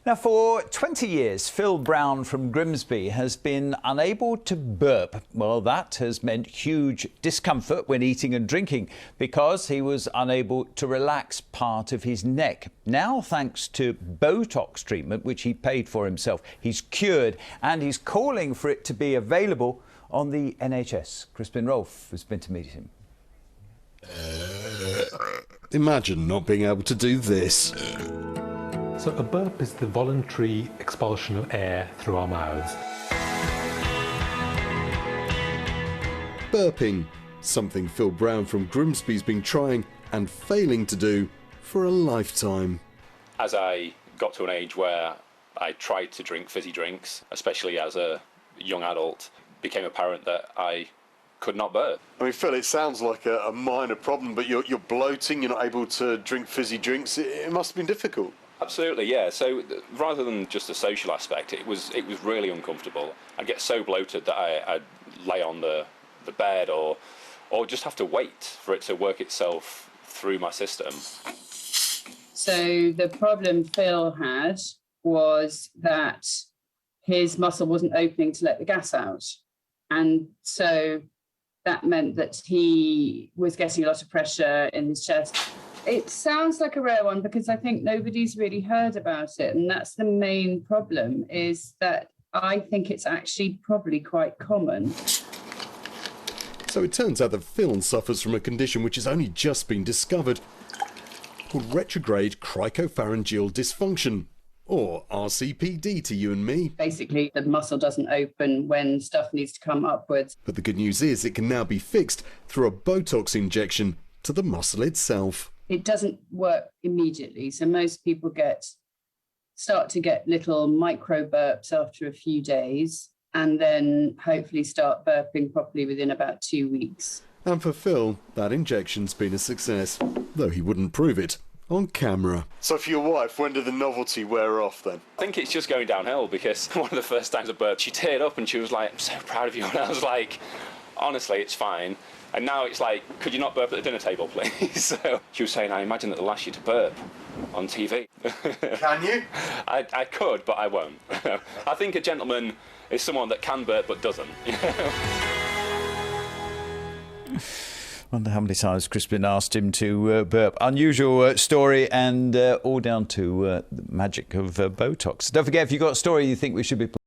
Now, for 20 years, Phil Brown from Grimsby has been unable to burp. Well, that has meant huge discomfort when eating and drinking because he was unable to relax part of his neck. Now, thanks to Botox treatment, which he paid for himself, he's cured and he's calling for it to be available on the NHS. Crispin Rolfe has been to meet him. Imagine not being able to do this. So a burp is the voluntary expulsion of air through our mouths. Burping, something Phil Brown from Grimsby's been trying and failing to do for a lifetime. As I got to an age where I tried to drink fizzy drinks, especially as a young adult, it became apparent that I could not burp. I mean, Phil, it sounds like a minor problem, but you're bloating, you're not able to drink fizzy drinks. It must have been difficult. Absolutely, yeah. So rather than just the social aspect, it was really uncomfortable. I'd get so bloated that I'd lay on the bed or just have to wait for it to work itself through my system. So the problem Phil had was that his muscle wasn't opening to let the gas out. And so that meant that he was getting a lot of pressure in his chest. It sounds like a rare one because I think nobody's really heard about it. And that's the main problem, is that I think it's actually probably quite common. So it turns out that Phil suffers from a condition which has only just been discovered, called retrograde cricopharyngeal dysfunction, or RCPD to you and me. Basically, the muscle doesn't open when stuff needs to come upwards. But the good news is it can now be fixed through a Botox injection to the muscle itself. It doesn't work immediately. So most people start to get little micro burps after a few days and then hopefully start burping properly within about 2 weeks. And for Phil, that injection's been a success, though he wouldn't prove it on camera. So for your wife, when did the novelty wear off then? I think it's just going downhill because one of the first times I burped, she teared up and she was like, "I'm so proud of you." And I was like, honestly, it's fine. And now it's like, could you not burp at the dinner table, please? So she was saying, I imagine that they'll ask you to burp on TV. Can you? I could, but I won't. I think a gentleman is someone that can burp but doesn't. Wonder how many times Crispin asked him to burp. Unusual story, and all down to the magic of Botox. Don't forget, if you've got a story you think we should be